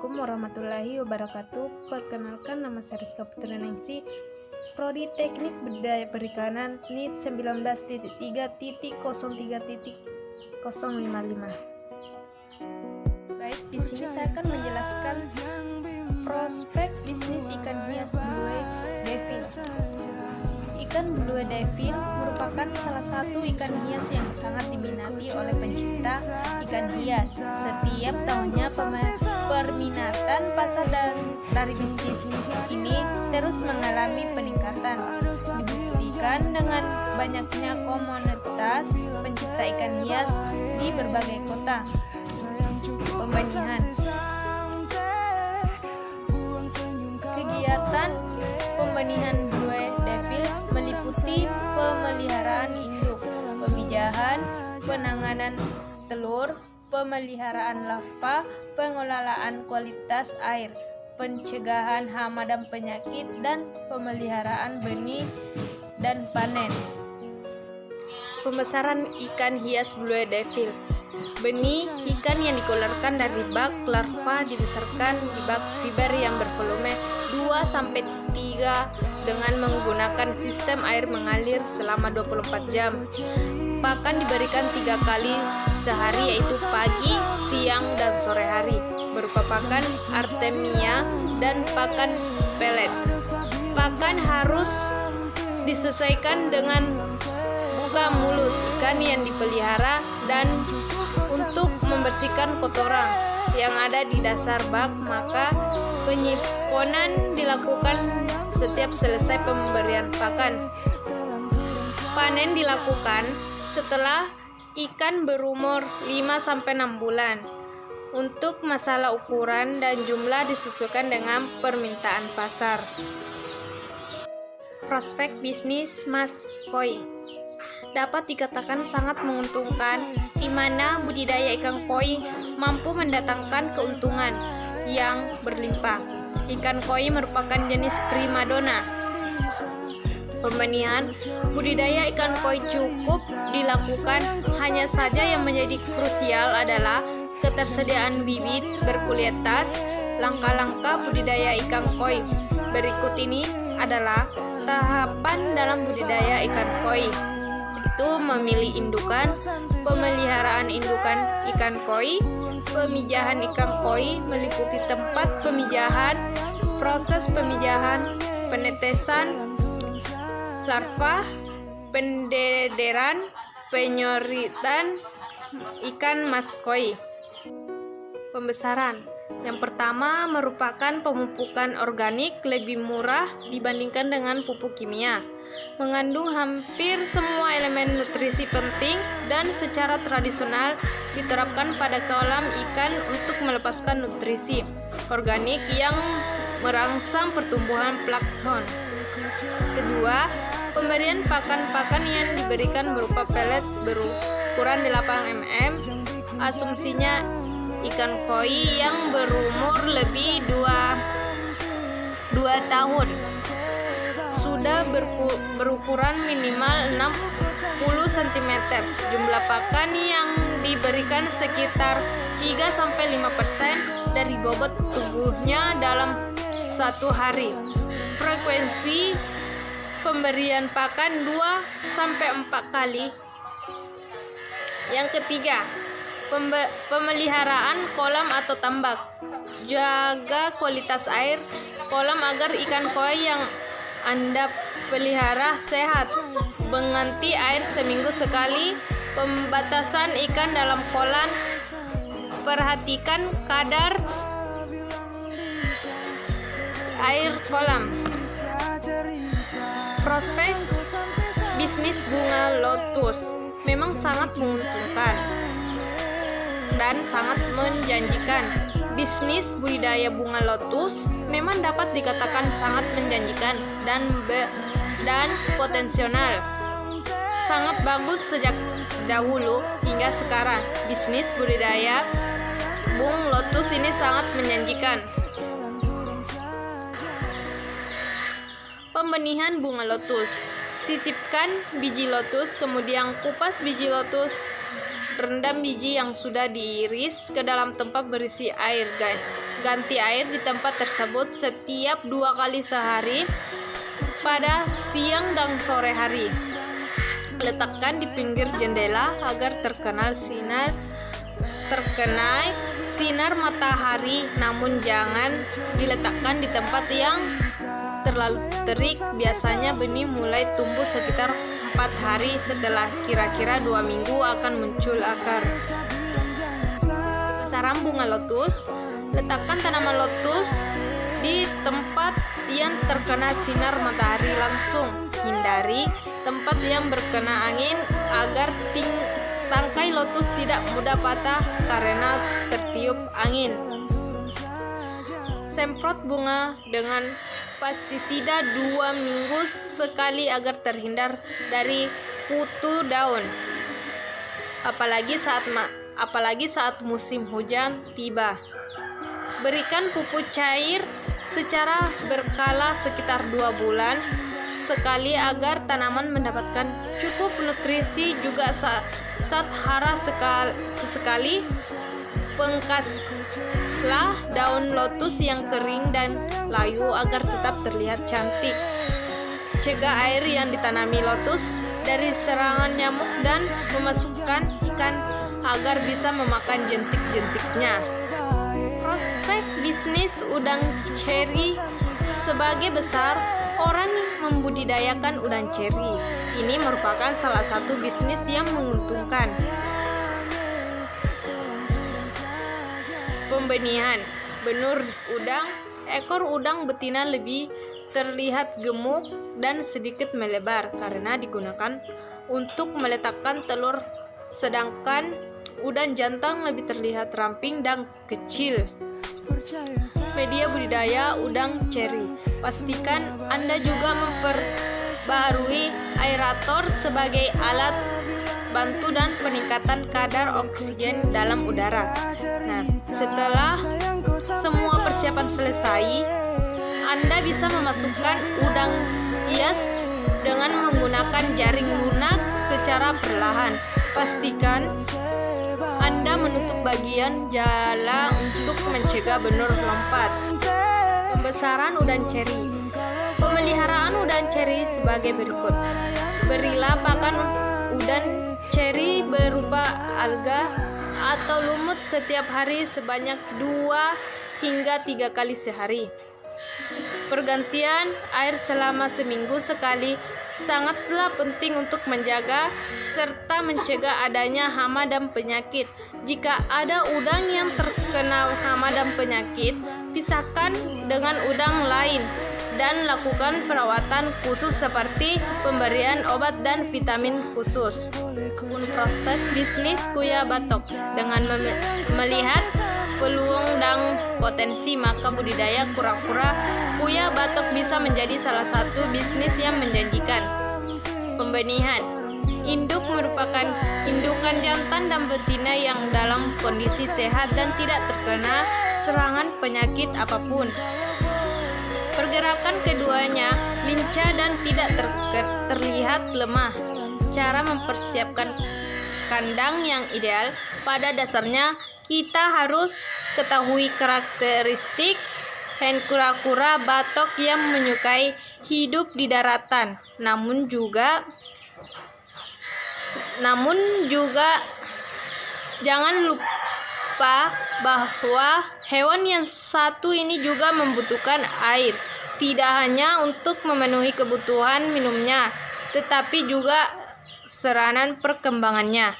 Assalamualaikum warahmatullahi wabarakatuh. Perkenalkan, nama saya Rizka Putri Ningsih, Prodi Teknik Budidaya Perikanan NIT 19.3.03055. Baik, di sini saya akan menjelaskan prospek bisnis ikan hias Blue Devil. Ikan Blue Devil merupakan salah satu ikan hias yang sangat diminati oleh pencinta ikan hias. Setiap tahunnya perminatan pasar dari bisnis ini terus mengalami peningkatan. Dibuktikan dengan banyaknya komunitas pencinta ikan hias di berbagai kota. Pembenihan. Kegiatan pembenihan Blue Devil meliputi pemeliharaan induk, pemijahan, penanganan telur, pemeliharaan larva, pengelolaan kualitas air, pencegahan hama dan penyakit, dan pemeliharaan benih dan panen. Pembesaran ikan hias Blue Devil. Benih ikan yang dikeluarkan dari bak larva dibesarkan di bak fiber yang bervolume 2-3 dengan menggunakan sistem air mengalir selama 24 jam. Pakan diberikan 3 kali sehari, yaitu pagi, siang, dan sore hari, berupa pakan artemia dan pakan pelet. Pakan harus disesuaikan dengan buka mulut ikan yang dipelihara dan untuk membersihkan kotoran yang ada di dasar bak, maka penyimpanan dilakukan setiap selesai pemberian pakan. Panen dilakukan setelah ikan berumur 5-6 bulan. Untuk masalah ukuran dan jumlah disesuaikan dengan permintaan pasar. Prospek bisnis Mas Koi dapat dikatakan sangat menguntungkan, di mana budidaya ikan koi mampu mendatangkan keuntungan yang berlimpah. Ikan koi merupakan jenis primadona. Pembenihan budidaya ikan koi cukup dilakukan, hanya saja yang menjadi krusial adalah ketersediaan bibit berkualitas. Langkah-langkah budidaya ikan koi berikut ini adalah tahapan dalam budidaya ikan koi, yaitu memilih indukan, pemeliharaan indukan ikan koi, pemijahan ikan koi meliputi tempat pemijahan, proses pemijahan, penetesan larva, pendederan, penyoritan ikan mas koi. Pembesaran. Yang pertama merupakan pemupukan organik, lebih murah dibandingkan dengan pupuk kimia. Mengandung hampir semua elemen nutrisi penting dan secara tradisional diterapkan pada kolam ikan untuk melepaskan nutrisi organik yang merangsang pertumbuhan plankton. Kedua, pemberian pakan yang diberikan berupa pelet berukuran 8 mm. Asumsinya ikan koi yang berumur lebih 2 tahun sudah berukuran minimal 60 cm. Jumlah pakan yang diberikan sekitar 3-5% dari bobot tubuhnya dalam satu hari. Frekuensi pemberian pakan 2-4 kali. Yang ketiga, pemeliharaan kolam atau tambak. Jaga kualitas air kolam agar ikan koi yang Anda pelihara sehat. Mengganti air seminggu sekali. Pembatasan ikan dalam kolam. Perhatikan kadar air kolam. Prospek bisnis bunga lotus memang sangat menguntungkan dan sangat menjanjikan. Bisnis budidaya bunga lotus memang dapat dikatakan sangat menjanjikan dan potensial. Sangat bagus sejak dahulu hingga sekarang. Bisnis budidaya bunga lotus ini sangat menjanjikan. Pembenihan bunga lotus. Sisipkan biji lotus, kemudian kupas biji lotus. Rendam biji yang sudah diiris ke dalam tempat berisi air, guys. ganti air di tempat tersebut setiap 2 kali sehari pada siang dan sore hari. Letakkan di pinggir jendela agar terkena sinar matahari, namun jangan diletakkan di tempat yang terlalu terik. Biasanya benih mulai tumbuh sekitar 4 hari, setelah kira-kira 2 minggu akan muncul akar. Pembesaran bunga lotus. Letakkan tanaman lotus di tempat yang terkena sinar matahari langsung. Hindari tempat yang berkena angin agar tangkai lotus tidak mudah patah karena tertiup angin. Semprot bunga dengan pestisida 2 minggu sekali agar terhindar dari kutu daun. Apalagi saat musim hujan tiba. Berikan pupuk cair secara berkala sekitar 2 bulan sekali agar tanaman mendapatkan cukup nutrisi. Juga saat hara sesekali pangkaslah daun lotus yang kering dan layu agar tetap terlihat cantik. Cegah air yang ditanami lotus dari serangan nyamuk dan memasukkan ikan agar bisa memakan jentik-jentiknya. Prospek bisnis udang ceri. Sebagai besar orang membudidayakan udang ceri. Ini merupakan salah satu bisnis yang menguntungkan. Pembenihan. Benur udang. Ekor udang betina lebih terlihat gemuk dan sedikit melebar karena digunakan untuk meletakkan telur, sedangkan udang jantan lebih terlihat ramping dan kecil. Media budidaya udang ceri. Pastikan Anda juga memperbarui aerator sebagai alat bantu dan peningkatan kadar oksigen dalam udara. Nah, setelah semua persiapan selesai, Anda bisa memasukkan udang hias dengan menggunakan jaring lunak secara perlahan. Pastikan Anda menutup bagian jala untuk mencegah benur lompat. Pembesaran udang ceri. Pemeliharaan udang ceri sebagai berikut. Berilah pakan udang ceri berupa alga atau lumut setiap hari sebanyak 2 hingga 3 kali sehari. Pergantian air selama seminggu sekali sangatlah penting untuk menjaga serta mencegah adanya hama dan penyakit. Jika ada udang yang terkena hama dan penyakit, pisahkan dengan udang lain dan lakukan perawatan khusus seperti pemberian obat dan vitamin khusus. Prospek bisnis kuya batok. Dengan melihat peluang dan potensi, maka budidaya kura-kura kuya batok bisa menjadi salah satu bisnis yang menjanjikan. Pembenihan. Induk merupakan indukan jantan dan betina yang dalam kondisi sehat dan tidak terkena serangan penyakit apapun. Pergerakan keduanya lincah dan tidak terlihat lemah. Cara mempersiapkan kandang yang ideal. Pada dasarnya kita harus ketahui karakteristik hen kura-kura batok yang menyukai hidup di daratan, namun juga jangan lupa bahwa hewan yang satu ini juga membutuhkan air, tidak hanya untuk memenuhi kebutuhan minumnya, tetapi juga sarana perkembangannya.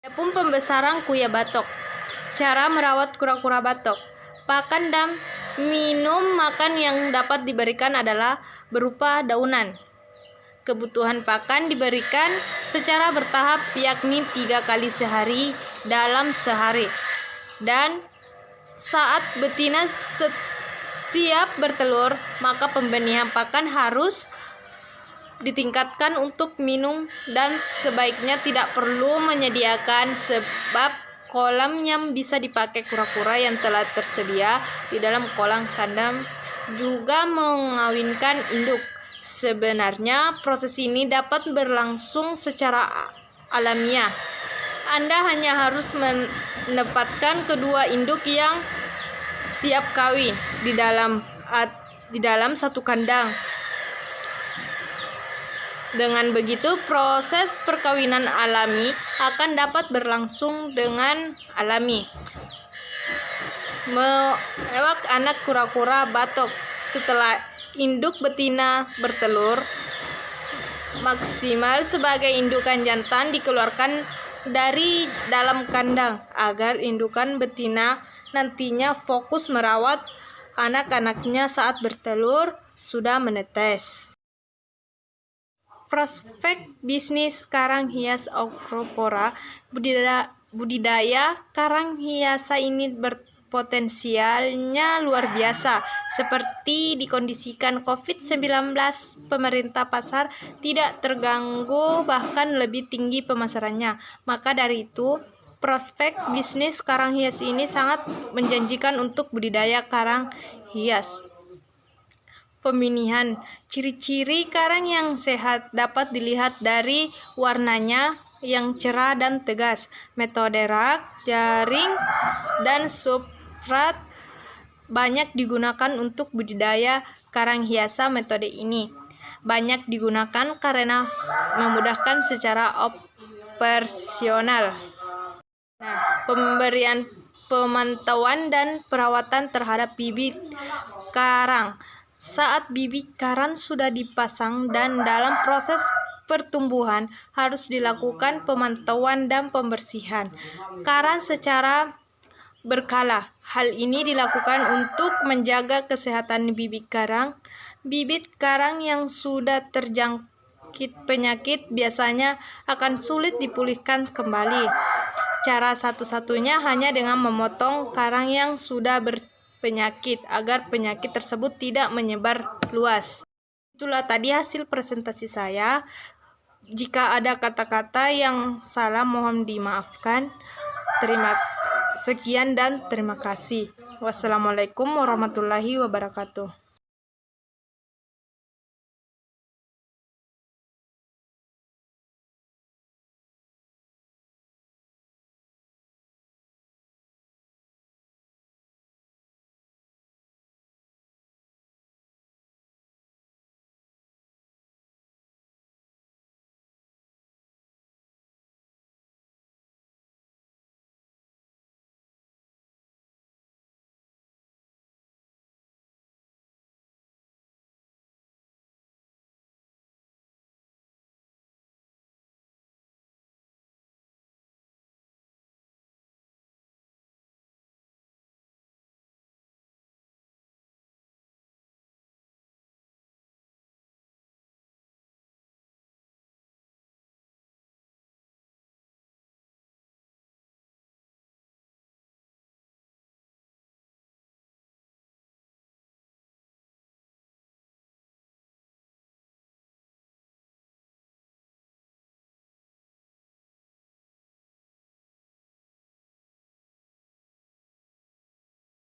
Adapun pembesaran kuya batok. Cara merawat kura-kura batok. Pakan dan minum makan yang dapat diberikan adalah berupa daunan. Kebutuhan pakan diberikan secara bertahap, yakni 3 kali sehari dalam sehari. Dan saat betina siap bertelur, maka pembenihan pakan harus ditingkatkan untuk minum dan sebaiknya tidak perlu menyediakan sebab kolam yang bisa dipakai kura-kura yang telah tersedia di dalam kolam kandang juga mengawinkan induk. Sebenarnya proses ini dapat berlangsung secara alamiah. Anda hanya harus menempatkan kedua induk yang siap kawin di dalam satu kandang. Dengan begitu, proses perkawinan alami akan dapat berlangsung dengan alami. Mewak anak kura-kura batok. Setelah induk betina bertelur, maksimal sebagai indukan jantan dikeluarkan dari dalam kandang agar indukan betina nantinya fokus merawat anak-anaknya saat bertelur sudah menetes. Prospek bisnis karang hias Acropora. Budidaya karang hiasa ini berpotensialnya luar biasa. Seperti dikondisikan COVID-19, pemerintah pasar tidak terganggu, bahkan lebih tinggi pemasarannya. Maka dari itu, prospek bisnis karang hias ini sangat menjanjikan untuk budidaya karang hias. Pemilihan. Ciri-ciri karang yang sehat dapat dilihat dari warnanya yang cerah dan tegas. Metode rak, jaring, dan substrat banyak digunakan untuk budidaya karang hiasa. Metode ini banyak digunakan karena memudahkan secara operasional. Pemberian pemantauan dan perawatan terhadap bibit karang. Saat bibit karang sudah dipasang dan dalam proses pertumbuhan, harus dilakukan pemantauan dan pembersihan karang secara berkala. Hal ini dilakukan untuk menjaga kesehatan bibit karang. Bibit karang yang sudah terjangkit penyakit biasanya akan sulit dipulihkan kembali. Cara satu-satunya hanya dengan memotong karang yang sudah berpenyakit agar penyakit tersebut tidak menyebar luas. Itulah tadi hasil presentasi saya. Jika ada kata-kata yang salah mohon dimaafkan. Sekian dan terima kasih. Wassalamualaikum warahmatullahi wabarakatuh.